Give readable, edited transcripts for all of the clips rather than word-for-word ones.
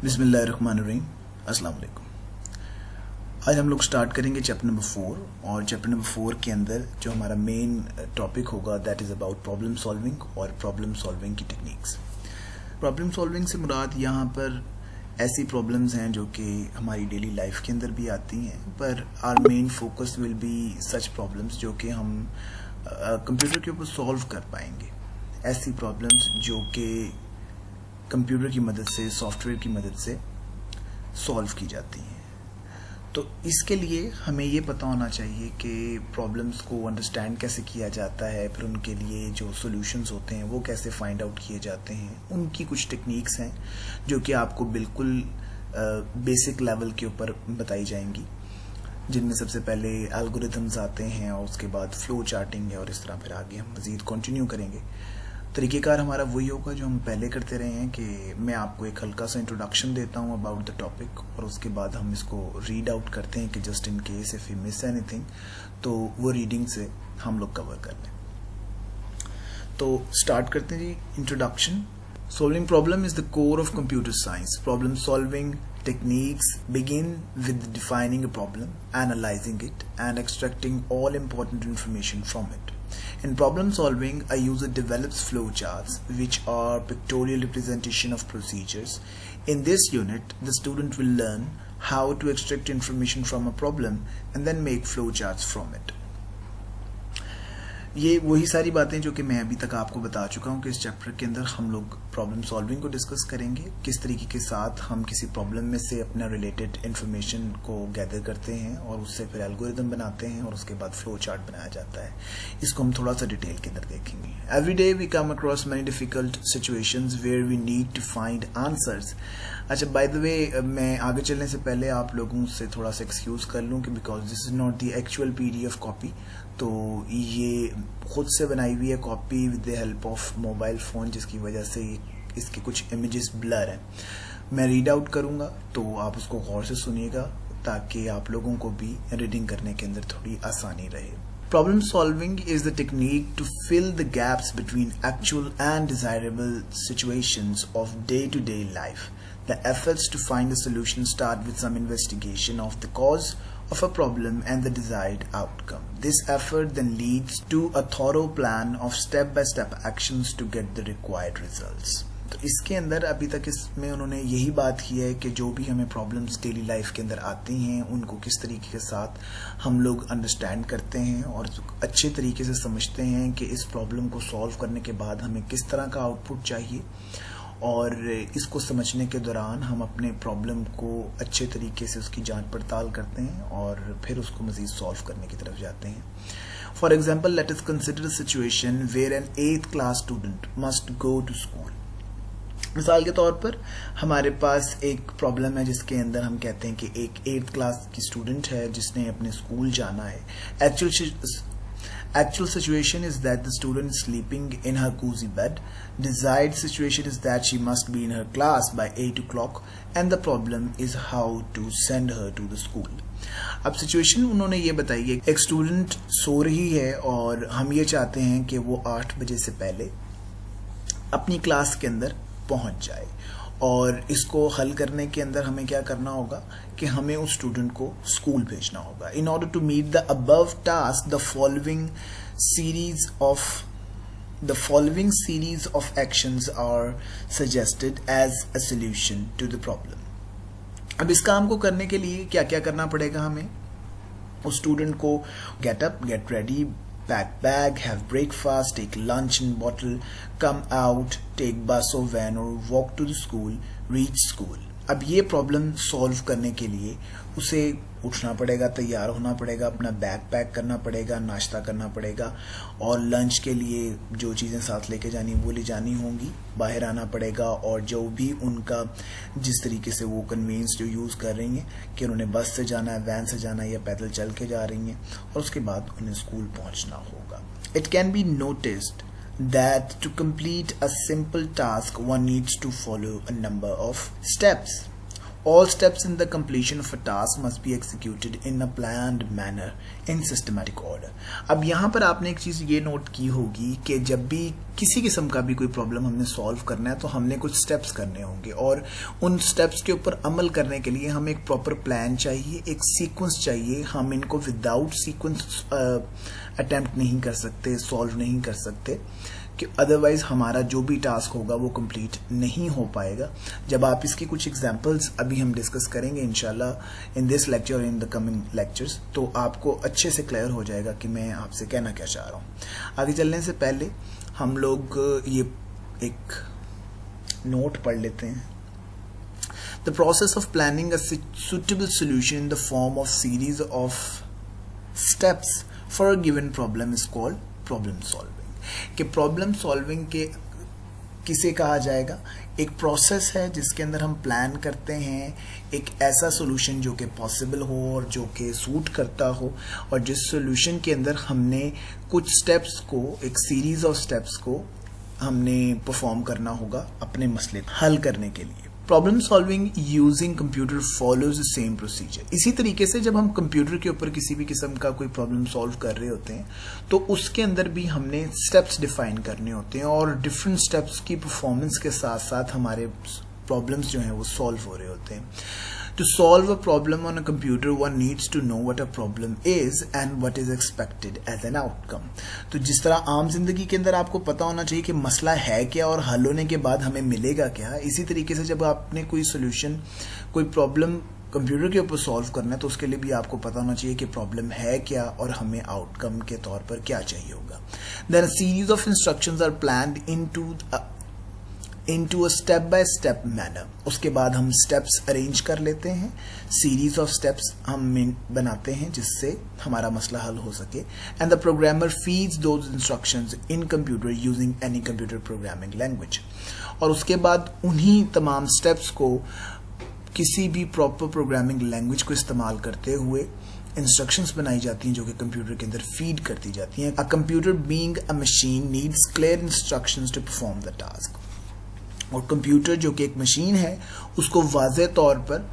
बिस्मिल्लाहिर्रहमानिर्रहीम। अस्सलाम वालेकुम। आज हम लोग स्टार्ट करेंगे चैप्टर नंबर 4 और चैप्टर नंबर 4 के अंदर जो हमारा मेन टॉपिक होगा that is about problem solving और प्रॉब्लम सॉल्विंग की टेक्निक्स। प्रॉब्लम सॉल्विंग से मुराद यहाँ पर ऐसी प्रॉब्लम्स हैं जो कि हमारी डेली लाइफ के अंदर भी आती हैं, per hour main focus will be such problems जो कि हम कंप्यूटर के ऊपर सॉल्व कर पाएंगे। ऐसी प्रॉब्लम्स जो कि कंप्यूटर की मदद से, सॉफ्टवेयर की मदद से सॉल्व की जाती हैं। तो इसके लिए हमें ये पता होना चाहिए कि प्रॉब्लम्स को अंडरस्टैंड कैसे किया जाता है, फिर उनके लिए जो सॉल्यूशंस होते हैं वो कैसे फाइंड आउट किए जाते हैं। उनकी कुछ टेक्निक्स हैं जो कि आपको बिल्कुल बेसिक लेवल के ऊपर बताई जाएंगी, जिनमें सबसे पहले एल्गोरिथम्स आते हैं और उसके बाद फ्लो चार्टिंग है और इस तरह फिर आगे हम मज़ीद कंटिन्यू करेंगे। तरीक़ेकार हमारा वही होगा जो हम पहले करते रहे हैं कि मैं आपको एक हल्का सा इंट्रोडक्शन देता हूं अबाउट द टॉपिक और उसके बाद हम इसको रीड आउट करते हैं कि just in case if you miss anything तो वो रीडिंग से हम लोग कवर कर लें। तो स्टार्ट करते हैं जी। Introduction. Solving problem is the core of computer science. Problem solving techniques begin with defining a problem, analyzing it, and extracting all important information from it. In problem solving, a user develops flowcharts, which are pictorial representation of procedures. In this unit, the student will learn how to extract information from a problem and then make flowcharts from it. ये वही सारी बातें जो कि मैं अभी तक आपको बता चुका हूँ कि इस चैप्टर के अंदर हम लोग प्रॉब्लम सॉल्विंग को डिस्कस करेंगे, किस तरीके के साथ हम किसी प्रॉब्लम में से अपना रिलेटेड इन्फॉर्मेशन को गैदर करते हैं और उससे फिर एल्गोरिदम बनाते हैं और उसके बाद फ्लो चार्ट बनाया जाता है। इसको हम थोड़ा सा डिटेल के अंदर देखेंगे। Every day we come across many difficult situations where we need to find answers. अच्छा, बाय द वे, मैं आगे चलने से पहले आप लोगों से थोड़ा सा एक्सक्यूज कर लूँ कि because this is not the actual PDF copy, तो ये खुद से बनाई हुई है copy with the help of mobile phone, जिसकी वजह से इसके कुछ इमेजेस ब्लर हैं। मैं रीड आउट करूँगा तो आप उसको गौर से सुनिएगा ताकि आप लोगों को भी रीडिंग करने के अंदर थोड़ी आसानी रहे। Problem solving is the technique to fill the gaps between actual and desirable situations of day-to-day life. The efforts to find a solution start with some investigation of the cause of a problem and the desired outcome. This effort then leads to a thorough plan of step-by-step actions to get the required results. तो इसके अंदर अभी तक इसमें उन्होंने यही बात की है कि जो भी हमें प्रॉब्लम्स डेली लाइफ के अंदर आती हैं उनको किस तरीके के साथ हम लोग अंडरस्टैंड करते हैं और अच्छे तरीके से समझते हैं कि इस प्रॉब्लम को सॉल्व करने के बाद हमें किस तरह का आउटपुट चाहिए, और इसको समझने के दौरान हम अपने प्रॉब्लम को अच्छे तरीके से उसकी जांच पड़ताल करते हैं और फिर उसको मज़ीद सॉल्व करने की तरफ जाते हैं। For example, let us consider a situation where an 8th class student must go to school. मिसाल के तौर पर हमारे पास एक प्रॉब्लम है जिसके अंदर हम कहते हैं कि एक 8th क्लास की स्टूडेंट है जिसने अपने स्कूल जाना है। Actual situation is that the student is sleeping in her cozy bed. Desired situation is that she must be in her class by 8 o'clock and the problem is how to send her to the school. अब situation उन्होंने ये बताई है, एक student so रही है और हम ये चाहते हैं कि वो 8 बजे से पहले अपनी क्लास के अंदर पहुंच जाए, और इसको हल करने के अंदर हमें क्या करना होगा कि हमें उस स्टूडेंट को स्कूल भेजना होगा। In order to meet the above task the following series of actions are suggested as a solution to the problem. अब इस काम को करने के लिए क्या क्या करना पड़ेगा हमें? उस स्टूडेंट को get up, get ready, pack bag, have breakfast, take lunch in bottle, come out, take bus or van or walk to the school, reach school. अब ये प्रॉब्लम सॉल्व करने के लिए उसे उठना पड़ेगा, तैयार होना पड़ेगा, अपना बैग पैक करना पड़ेगा, नाश्ता करना पड़ेगा और लंच के लिए जो चीज़ें साथ लेके जानी वो ले जानी होंगी, बाहर आना पड़ेगा और जो भी उनका जिस तरीके से वो कन्वीनियंस जो यूज़ कर रही हैं कि उन्होंने बस से जाना है, वैन से जाना है या पैदल चल के जा रही हैं, और उसके बाद उन्हें स्कूल पहुँचना होगा। It can be noticed that to complete a simple task one needs to follow a number of steps. All steps in the completion of a task must be executed in a planned manner in systematic order. अब यहाँ पर आपने एक चीज़ ये note की होगी कि जब भी किसी किस्म का भी कोई प्रॉब्लम हमने सॉल्व करना है तो हमने कुछ स्टेप्स करने होंगे और उन स्टेप्स के ऊपर अमल करने के लिए हमें एक प्रॉपर प्लान चाहिए, एक सीक्वेंस चाहिए. हम इनको विदाउट सीक्वेंस अटेम्प्ट नहीं कर सकते, सॉल्व नहीं कर सकते, कि अदरवाइज हमारा जो भी टास्क होगा वो कंप्लीट नहीं हो पाएगा. जब आप इसकी कुछ एग्जांपल्स अभी हम डिस्कस करेंगे इंशाल्लाह इन दिस लेक्चर और इन द कमिंग लेक्चर्स, तो आपको अच्छे से क्लियर हो जाएगा कि मैं आपसे कहना क्या चाह रहा हूँ. आगे चलने से पहले हम लोग ये एक नोट पढ़ लेते हैं. The process of planning a suitable solution in the form of series of steps for a given problem is called problem solving. कि प्रॉब्लम सॉल्विंग के किसे कहा जाएगा? एक प्रोसेस है जिसके अंदर हम प्लान करते हैं एक ऐसा सॉल्यूशन जो कि पॉसिबल हो और जो कि सूट करता हो, और जिस सॉल्यूशन के अंदर हमने कुछ स्टेप्स को, एक सीरीज ऑफ स्टेप्स को हमने परफॉर्म करना होगा अपने मसले हल करने के लिए. Problem solving using computer follows the same procedure. इसी तरीके से जब हम कंप्यूटर के ऊपर किसी भी किस्म का कोई प्रॉब्लम सॉल्व कर रहे होते हैं तो उसके अंदर भी हमने स्टेप्स डिफाइन करने होते हैं और डिफरेंट स्टेप्स की परफॉर्मेंस के साथ साथ हमारे प्रॉब्लम्स जो हैं वो सॉल्व हो रहे होते हैं. To solve a problem on a computer, one needs to know what a problem is and what is expected as an outcome. तो जिस तरह आम जिंदगी के अंदर आपको पता होना चाहिए कि मसला है क्या और हल होने के बाद हमें मिलेगा क्या, इसी तरीके से जब आपने कोई सोल्यूशन, कोई प्रॉब्लम कंप्यूटर के ऊपर सॉल्व करना है तो उसके लिए भी आपको पता होना चाहिए कि प्रॉब्लम है क्या और हमें आउटकम के तौर पर क्या चाहिए होगा. Then a series of instructions are planned into a step by step manner. उसके बाद हम steps arrange कर लेते हैं, series of steps हम बनाते हैं जिससे हमारा मसला हल हो सके. And the programmer feeds those instructions in computer using any computer programming language. और उसके बाद उन्हीं तमाम steps को किसी भी प्रॉपर प्रोग्रामिंग लैंग्वेज को इस्तेमाल करते हुए इंस्ट्रक्शंस बनाई जाती हैं जो कि कंप्यूटर के अंदर फीड करती जाती हैं. A computer being a machine needs clear instructions to perform the task. और कंप्यूटर जो कि एक मशीन है उसको वाज़ेह तौर पर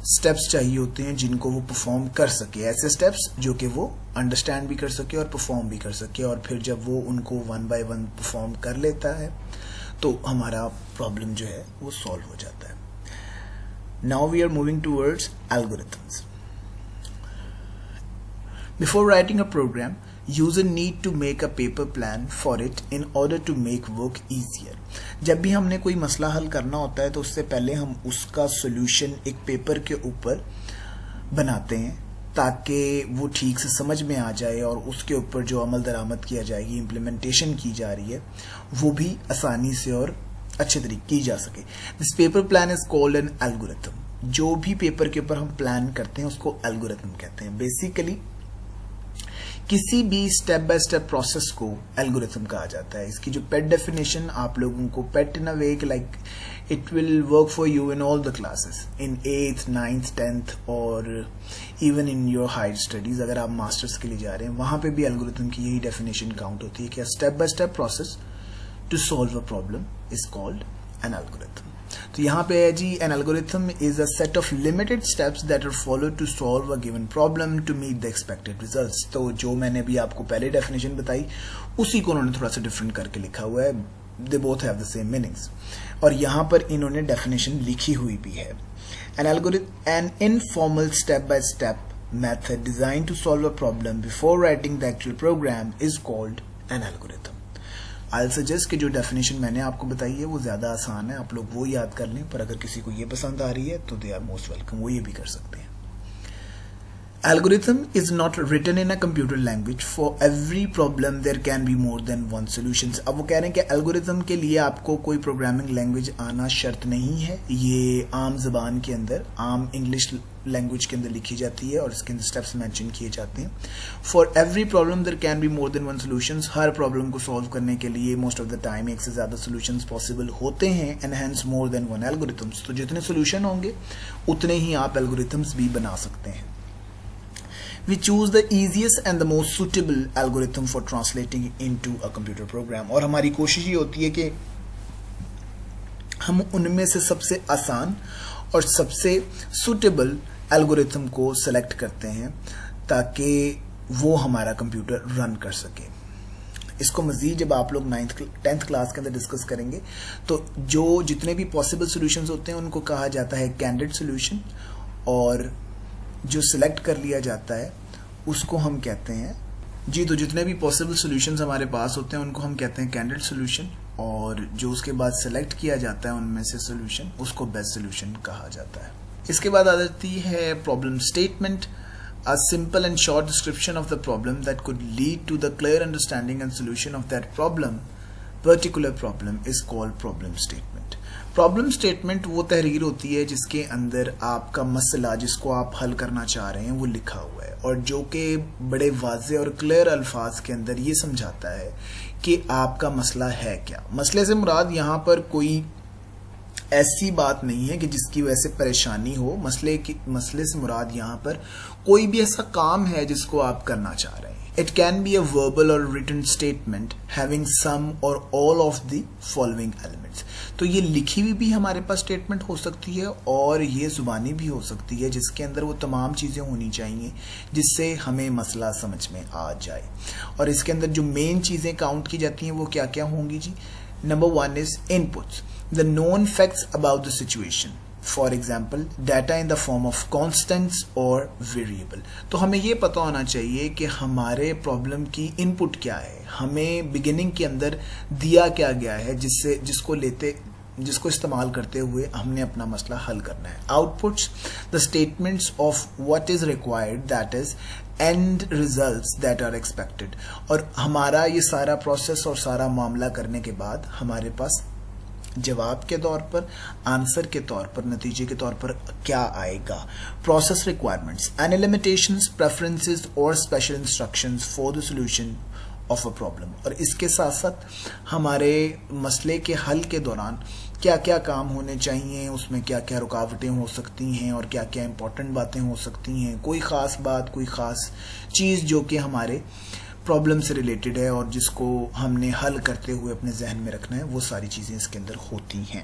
स्टेप्स चाहिए होते हैं जिनको वो परफॉर्म कर सके, ऐसे स्टेप्स जो कि वो अंडरस्टैंड भी कर सके और परफॉर्म भी कर सके. और फिर जब वो उनको वन बाय वन परफॉर्म कर लेता है तो हमारा प्रॉब्लम जो है वो सॉल्व हो जाता है. Now we are moving towards algorithms. Before writing a program, user need to make a paper plan for it in order to make work easier. जब भी हमने कोई मसला हल करना होता है तो उससे पहले हम उसका सॉल्यूशन एक पेपर के ऊपर बनाते हैं ताकि वो ठीक से समझ में आ जाए और उसके ऊपर जो अमल दरामद किया जाएगी, इम्प्लीमेंटेशन की जा रही है, वो भी आसानी से और अच्छे तरीके की जा सके. This paper plan is called an algorithm. जो भी पेपर के ऊपर हम प्लान करते हैं उसको एल्गोरिथम कहते हैं. बेसिकली किसी भी स्टेप बाय स्टेप प्रोसेस को एल्गोरिथम कहा जाता है. इसकी जो पेट डेफिनेशन आप लोगों को पेट in a way like it will work for you in all the classes in 8th 9th 10th और even in your higher studies. अगर आप मास्टर्स के लिए जा रहे हैं वहां पे भी एल्गोरिथम की यही डेफिनेशन काउंट होती है कि step by step process to solve a problem is called an algorithm. तो यहाँ पे है जी, an algorithm is a set of limited steps that are followed to solve a given problem to meet the expected results. तो जो मैंने भी आपको पहले डेफिनेशन बताई उसी को उन्होंने थोड़ा सा डिफरेंट करके लिखा हुआ है. They both have the same meanings और यहाँ पर इन्होंने डेफिनेशन लिखी हुई भी है. An algorithm an informal step by step method design to solve a problem before writing the actual program is called an algorithm. I suggest कि जो डेफिनेशन मैंने आपको बताई है वो ज़्यादा आसान है, आप लोग वो याद कर लें. पर अगर किसी को ये पसंद आ रही है तो दे आर मोस्ट वेलकम, वो ये भी कर सकते हैं. Algorithm is not written in a computer language. For every problem there can be more than one solutions. अब वो कह रहे हैं कि एल्गोरिथम के लिए आपको कोई प्रोग्रामिंग लैंग्वेज आना शर्त नहीं है. ये आम जबान के अंदर, आम इंग्लिश लैंग्वेज के अंदर लिखी जाती है और इसके अंदर स्टेप्स मेंशन किए जाते हैं. For every problem there can be more than one solutions. हर प्रॉब्लम को सॉल्व करने के लिए मोस्ट ऑफ द टाइम एक से ज़्यादा सॉल्यूशंस पॉसिबल होते हैं. And hence more than one algorithms. तो जितने सॉल्यूशन होंगे उतने ही आप एल्गोरिथम्स भी बना सकते हैं. We choose the easiest and the most suitable algorithm for translating into a computer program. और हमारी कोशिश ये होती है कि हम उनमें से सबसे आसान और सबसे सूटेबल एल्गोरिथम को सेलेक्ट करते हैं ताकि वो हमारा कंप्यूटर रन कर सके। इसको मजीद जब आप लोग 10th क्लास के अंदर डिस्कस करेंगे तो जो जितने भी पॉसिबल सॉल्यूशंस होते हैं उनको कहा जाता है कैंडिडेट सॉल्यूशन, और जो सिलेक्ट कर लिया जाता है उसको हम कहते हैं जी। तो जितने भी पॉसिबल सॉल्यूशंस हमारे पास होते हैं उनको हम कहते हैं कैंडिडेट सॉल्यूशन, और जो उसके बाद सेलेक्ट किया जाता है उनमें से सॉल्यूशन उसको बेस्ट सॉल्यूशन कहा जाता है। इसके बाद आ जाती है problem statement, a simple and short description of the problem that could lead to the clear understanding and solution of that particular problem is called problem statement. Problem statement वो तहरीर होती है जिसके अंदर आपका मसला जिसको आप हल करना चाह रहे हैं वो लिखा हुआ है, और जो कि बड़े वाज़े और क्लियर अल्फाज के अंदर ये समझाता है कि आपका मसला है क्या। मसले से मुराद यहाँ पर कोई ऐसी बात नहीं है कि जिसकी वजह से परेशानी हो। मसले से मुराद यहाँ पर कोई भी ऐसा काम है जिसको आप करना चाह रहे हैं। It can be a verbal और रिटन स्टेटमेंट हैविंग सम और all of the following elements. तो ये लिखी हुई भी हमारे पास स्टेटमेंट हो सकती है और ये जुबानी भी हो सकती है, जिसके अंदर वो तमाम चीज़ें होनी चाहिए जिससे हमें मसला समझ में आ जाए। और इसके अंदर जो मेन चीज़ें काउंट की जाती हैं वो क्या क्या होंगी जी। Number 1 is inputs, the known facts about the situation, for example data in the form of constants or variable। तो हमें ये पता होना चाहिए कि हमारे प्रॉब्लम की इनपुट क्या है, हमें बिगिनिंग के अंदर दिया क्या गया है जिसको इस्तेमाल करते हुए हमने अपना मसला हल करना है। Outputs, the statements of what is required, that is end results that are expected. और हमारा ये सारा प्रोसेस और सारा मामला करने के बाद हमारे पास जवाब के तौर पर, आंसर के तौर पर, नतीजे के तौर पर क्या आएगा। Process requirements, any limitations, preferences और special instructions for the solution of a problem. और इसके साथ साथ हमारे मसले के हल के दौरान क्या क्या काम होने चाहिए, उसमें क्या क्या रुकावटें हो सकती हैं और क्या क्या इंपॉर्टेंट बातें हो सकती हैं, कोई ख़ास बात, कोई ख़ास चीज़ जो कि हमारे प्रॉब्लम से रिलेटेड है और जिसको हमने हल करते हुए अपने जहन में रखना है, वो सारी चीज़ें इसके अंदर होती हैं।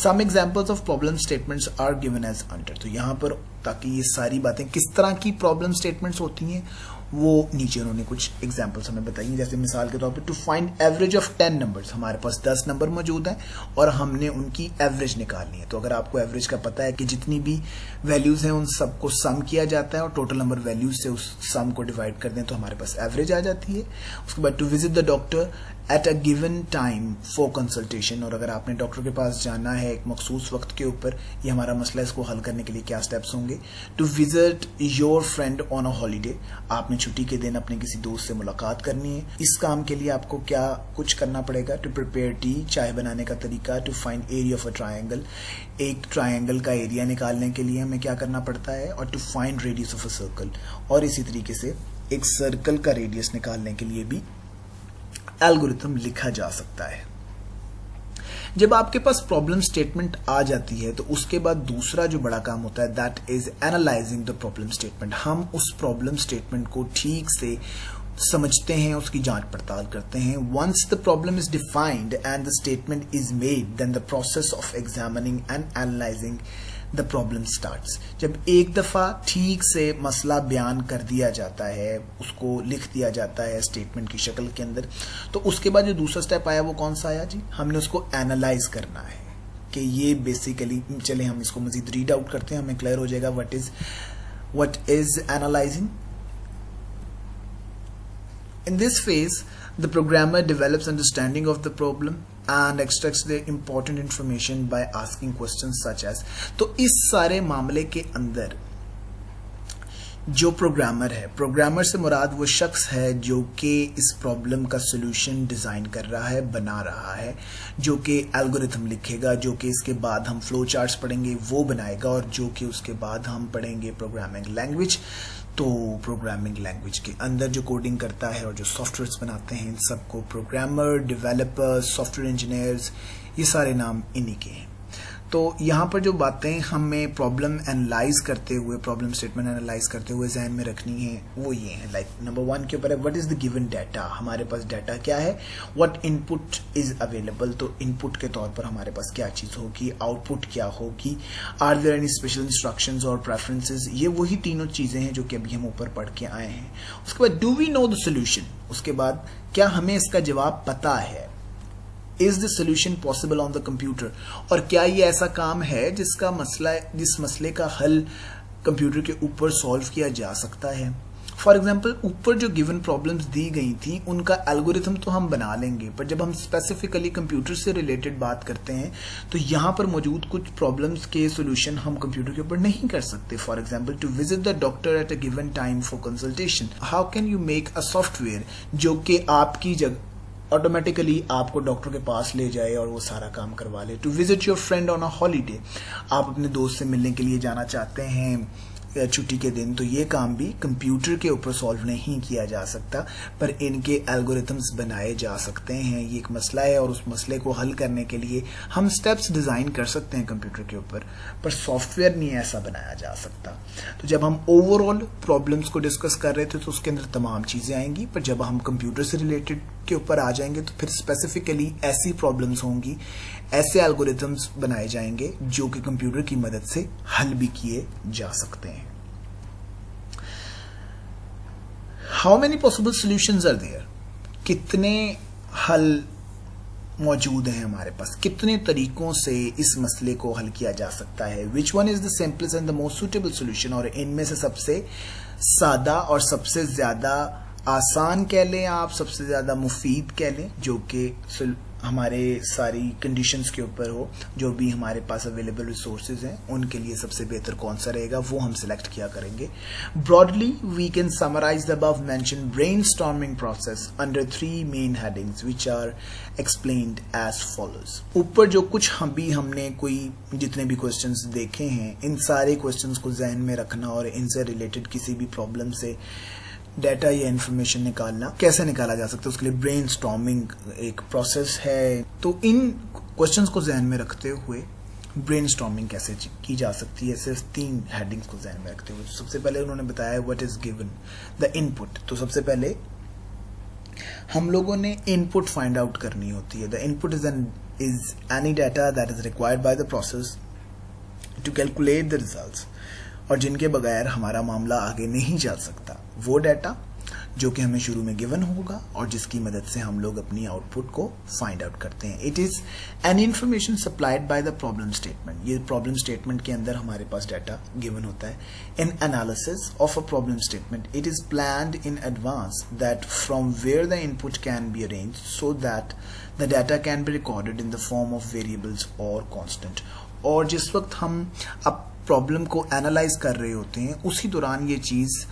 Some examples of problem statements are given as under. तो यहाँ पर ताकि ये सारी बातें किस तरह की प्रॉब्लम स्टेटमेंट्स होती हैं वो नीचे उन्होंने कुछ एग्जांपल्स हमें बताई। जैसे मिसाल के तौर पे to find average of 10 numbers, हमारे पास 10 नंबर मौजूद हैं और हमने उनकी एवरेज निकालनी है। तो अगर आपको एवरेज का पता है कि जितनी भी वैल्यूज हैं उन सबको सम किया जाता है और टोटल नंबर वैल्यूज से उस सम को डिवाइड कर दें तो हमारे पास एवरेज आ जाती है। उसके बाद to visit the doctor at a given time for consultation, और अगर आपने डॉक्टर के पास जाना है एक मखसूस वक्त के ऊपर, ये हमारा मसला, इसको हल करने के लिए क्या स्टेप्स होंगे। To visit your friend on a holiday, आपने छुट्टी के दिन अपने किसी दोस्त से मुलाकात करनी है, इस काम के लिए आपको क्या कुछ करना पड़ेगा। टू प्रिपेयर टी, चाय बनाने का तरीका। To find area of a triangle, एक ट्रायंगल का एरिया निकालने के लिए हमें क्या करना पड़ता है। और to find radius of a circle, और इसी तरीके से एक सर्कल का रेडियस निकालने के लिए भी एल्गोरिथम लिखा जा सकता है। जब आपके पास प्रॉब्लम स्टेटमेंट आ जाती है तो उसके बाद दूसरा जो बड़ा काम होता है that is analysing the problem statement. हम उस प्रॉब्लम स्टेटमेंट को ठीक से समझते हैं, उसकी जांच पड़ताल करते हैं। Once the problem is defined and the statement is made, then the process of examining and analysing the problem starts. जब एक दफा ठीक से मसला बयान कर दिया जाता है, उसको लिख दिया जाता है स्टेटमेंट की शक्ल के अंदर, तो उसके बाद जो दूसरा स्टेप आया वो कौन सा आया जी, हमने उसको एनालाइज करना है कि ये बेसिकली, चले हम इसको मजीद रीड आउट करते हैं, हमें क्लियर हो जाएगा what is analysing. In this phase, the programmer develops understanding of the problem and extracts the important information by asking questions such as। तो इस सारे मामले के अंदर जो प्रोग्रामर है, प्रोग्रामर से मुराद वो शख्स है जो कि इस प्रॉब्लम का सोल्यूशन डिज़ाइन कर रहा है, बना रहा है, जो कि एल्गोरिथम लिखेगा, जो कि इसके बाद हम फ्लो चार्ट्स पढ़ेंगे वो बनाएगा, और जो कि उसके बाद हम पढ़ेंगे प्रोग्रामिंग लैंग्वेज। तो प्रोग्रामिंग लैंग्वेज के अंदर जो कोडिंग करता है और जो सॉफ्टवेयर्स बनाते हैं, इन सबको प्रोग्रामर, डेवलपर, सॉफ्टवेयर इंजीनियर्स, ये सारे नाम इन्हीं के हैं। तो यहाँ पर जो बातें हमें प्रॉब्लम एनालाइज करते हुए, प्रॉब्लम स्टेटमेंट एनालाइज करते हुए जहन में रखनी है वो ये है। लाइक नंबर 1 के ऊपर है what is the given data, हमारे पास डाटा क्या है, व्हाट इनपुट इज अवेलेबल, तो इनपुट के तौर पर हमारे पास क्या चीज होगी, आउटपुट क्या होगी, are there any special instructions और प्रेफरेंसेस, ये वही तीनों चीजें हैं जो कि अभी हम ऊपर पढ़ के आए हैं। उसके बाद do we know the solution, उसके बाद क्या हमें इसका जवाब पता है, is the solution possible on the computer, और क्या ये ऐसा काम है जिस मसले का हल कंप्यूटर के ऊपर सॉल्व किया जा सकता है। फॉर एग्जाम्पल ऊपर जो गिवन प्रॉब्लम्स दी गई थी उनका एल्गोरिथम तो हम बना लेंगे, पर जब हम स्पेसिफिकली कंप्यूटर से रिलेटेड बात करते हैं तो यहाँ पर मौजूद कुछ प्रॉब्लम्स के सोल्यूशन हम कंप्यूटर के ऊपर नहीं कर सकते। For example to visit the doctor at a given time for consultation, how can you make a software जो कि आपकी जगह ऑटोमेटिकली आपको डॉक्टर के पास ले जाए और वो सारा काम करवा ले। To visit your friend on a holiday, आप अपने दोस्त से मिलने के लिए जाना चाहते हैं छुट्टी के दिन, तो ये काम भी कंप्यूटर के ऊपर सॉल्व नहीं किया जा सकता, पर इनके एल्गोरिथम्स बनाए जा सकते हैं। ये एक मसला है और उस मसले को हल करने के लिए हम स्टेप्स डिजाइन कर सकते हैं कंप्यूटर के ऊपर, पर सॉफ्टवेयर नहीं ऐसा बनाया जा सकता। तो जब हम ओवरऑल प्रॉब्लम्स को डिस्कस कर रहे थे तो उसके अंदर तमाम चीजें आएंगी, पर जब हम कंप्यूटर से रिलेटेड के ऊपर आ जाएंगे तो फिर स्पेसिफिकली ऐसी प्रॉब्लम्स होंगी, ऐसे एल्गोरिथम्स बनाए जाएंगे जो कि कंप्यूटर की मदद से हल भी किए जा सकते हैं। How many possible solutions are there, कितने हल मौजूद हैं हमारे पास, कितने तरीकों से इस मसले को हल किया जा सकता है। Which one is the simplest and the most suitable solution, और इनमें से सबसे सादा और सबसे ज्यादा आसान कह लें आप, सबसे ज्यादा मुफीद कह लें, जो कि हमारे सारी कंडीशंस के ऊपर हो, जो भी हमारे पास अवेलेबल रिसोर्सेज हैं उनके लिए सबसे बेहतर कौन सा रहेगा वो हम सिलेक्ट किया करेंगे। Broadly we can summarize the above mention brainstorming process under 3 main headings which are explained as follows. ऊपर जो कुछ हमने कोई जितने भी क्वेश्चंस देखे हैं, इन सारे क्वेश्चंस को जहन में रखना और इनसे रिलेटेड किसी भी प्रॉब्लम से डाटा या इंफॉर्मेशन निकालना कैसे निकाला जा सकता है, उसके लिए ब्रेनस्टॉर्मिंग एक प्रोसेस है। तो इन क्वेश्चंस को जहन में रखते हुए ब्रेनस्टॉर्मिंग कैसे की जा सकती है, सिर्फ 3 हेडिंग्स को जहन में रखते हुए। सबसे पहले उन्होंने बताया what is given the input, तो सबसे पहले हम लोगों ने इनपुट फाइंड आउट करनी होती है। The input is any data that is required by the process to calculate the results, और जिनके बगैर हमारा मामला आगे नहीं चल सकता। वो डाटा जो कि हमें शुरू में गिवन होगा और जिसकी मदद से हम लोग अपनी आउटपुट को फाइंड आउट करते हैं। It is an information supplied by the problem statement, ये प्रॉब्लम स्टेटमेंट के अंदर हमारे पास डाटा गिवन होता है। In analysis of a problem statement it is planned in advance that from where the input can be arranged so that the data can be recorded in the form of variables और constant. और जिस वक्त हम अब problem को analyse कर रहे होते हैं उसी दौरान ये चीज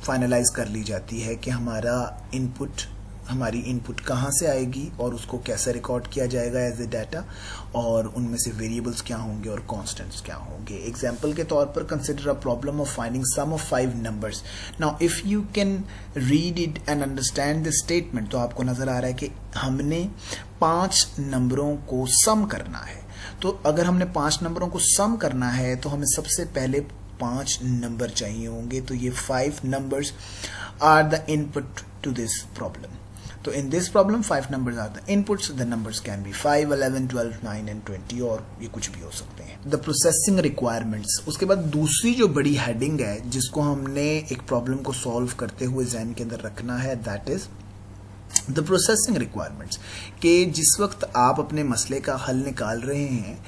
फाइनलाइज कर ली जाती है कि हमारी इनपुट कहाँ से आएगी और उसको कैसे रिकॉर्ड किया जाएगा एज ए डाटा, और उनमें से वेरिएबल्स क्या होंगे और कांस्टेंट्स क्या होंगे। एग्जांपल के तौर पर consider a problem of finding sum of 5 numbers. Now if you can read it and understand the statement, तो आपको नजर आ रहा है कि हमने 5 नंबरों को सम करना है। तो अगर हमने 5 नंबरों को सम करना है तो हमें सबसे पहले 5 नंबर चाहिए होंगे। तो ये 5 numbers are the input to this problem. तो in this problem 5 numbers are the inputs. The numbers can be 5, 11, 12, 9 and 20, और ये कुछ भी हो सकते हैं। द प्रोसेसिंग रिक्वायरमेंट्स, उसके बाद दूसरी जो बड़ी हेडिंग है जिसको हमने एक प्रॉब्लम को सॉल्व करते हुए जहन के अंदर रखना है, that is the processing requirements, कि जिस वक्त आप अपने मसले का हल निकाल रहे हैं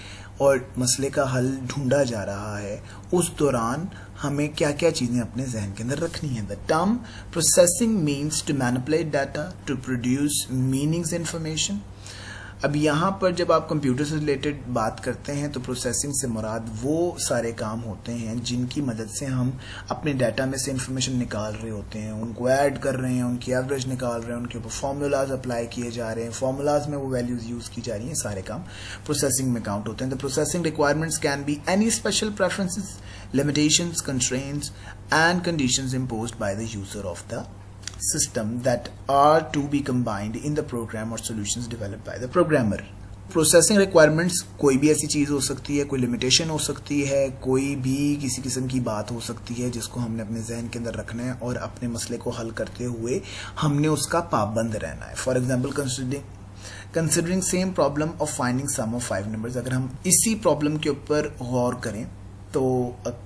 और मसले का हल ढूंढा जा रहा है, उस दौरान हमें क्या क्या चीजें अपने जहन के अंदर रखनी है। The term processing means to manipulate data to produce meanings information. अब यहाँ पर जब आप कंप्यूटर से रिलेटेड बात करते हैं तो प्रोसेसिंग से मुराद वो सारे काम होते हैं जिनकी मदद से हम अपने डाटा में से इंफॉर्मेशन निकाल रहे होते हैं, उनको ऐड कर रहे हैं, उनकी एवरेज निकाल रहे हैं, उनके ऊपर फार्मूलाज अप्लाई किए जा रहे हैं, फार्मूलाज में वो वैल्यूज यूज की जा रही हैं, सारे काम प्रोसेसिंग में काउंट होते हैं। The processing requirements can be any special preferences, limitations, constraints and conditions imposed by the user of the system that are to be combined in the program or solutions developed by the programmer। Processing requirements कोई भी ऐसी चीज़ हो सकती है, कोई limitation हो सकती है, कोई भी किसी किस्म की बात हो सकती है जिसको हमने अपने जहन के अंदर रखना है और अपने मसले को हल करते हुए हमने उसका पाबंद रहना है। For example considering same problem of finding sum of 5 numbers, अगर हम इसी प्रॉब्लम के ऊपर गौर करें तो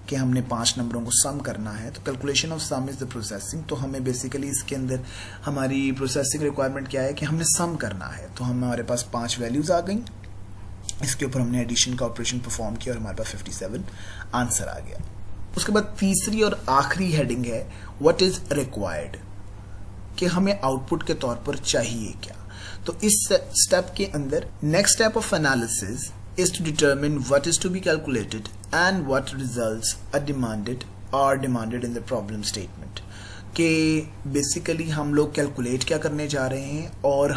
कि हमने 5 नंबरों को सम करना है, तो calculation of some is the processing. तो हमें बेसिकली इसके अंदर हमारी प्रोसेसिंग रिक्वायरमेंट क्या है कि हमने सम करना है। तो हमारे पास 5 वैल्यूज आ गई, इसके ऊपर हमने एडिशन का ऑपरेशन परफॉर्म किया और हमारे पास 57 आंसर आ गया। उसके बाद तीसरी और आखिरी हेडिंग है व्हाट इज रिक्वायर्ड, कि हमें आउटपुट के तौर पर चाहिए क्या। तो इस स्टेप के अंदर next step of analysis is to determine what is to be calculated and what results are demanded in the problem statement। कि बेसिकली हम लोग कैलकुलेट क्या करने जा रहे हैं और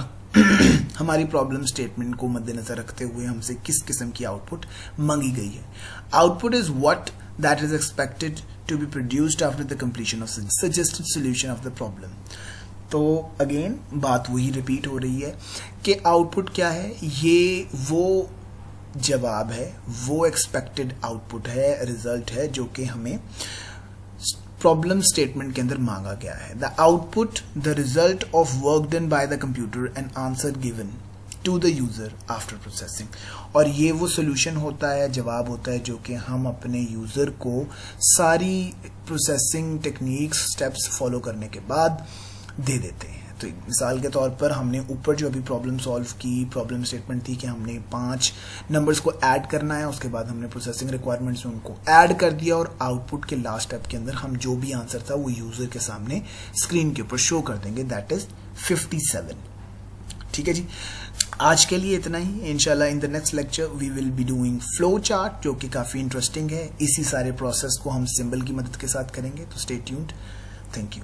हमारी प्रॉब्लम स्टेटमेंट को मद्देनजर रखते हुए हमसे किस किस्म की आउटपुट मांगी गई है। Output is what that is expected to be produced after the completion of suggested solution of the problem. तो अगेन बात वही रिपीट हो रही है कि आउटपुट क्या है, ये वो जवाब है, वो एक्सपेक्टेड आउटपुट है, रिजल्ट है जो कि हमें प्रॉब्लम स्टेटमेंट के अंदर मांगा गया है। The output the result of work done by the computer and answer given to the user after processing. और ये वो सोल्यूशन होता है, जवाब होता है जो कि हम अपने यूजर को सारी प्रोसेसिंग टेक्निक्स स्टेप्स फॉलो करने के बाद दे देते हैं। तो मिसाल के तौर पर हमने ऊपर जो अभी प्रॉब्लम सॉल्व की, प्रॉब्लम स्टेटमेंट थी कि हमने 5 नंबर्स को ऐड करना है, उसके बाद हमने प्रोसेसिंग रिक्वायरमेंट्स में उनको ऐड कर दिया और आउटपुट के लास्ट स्टेप के अंदर हम जो भी आंसर था वो यूजर के सामने स्क्रीन के ऊपर शो कर देंगे, दैट इज 57। ठीक है जी, आज के लिए इतना ही। इंशाल्लाह in the next lecture we will be doing flow chart, जो कि काफी इंटरेस्टिंग है। इसी सारे प्रोसेस को हम सिंबल की मदद के साथ करेंगे, तो स्टे ट्यून्ड। Thank you.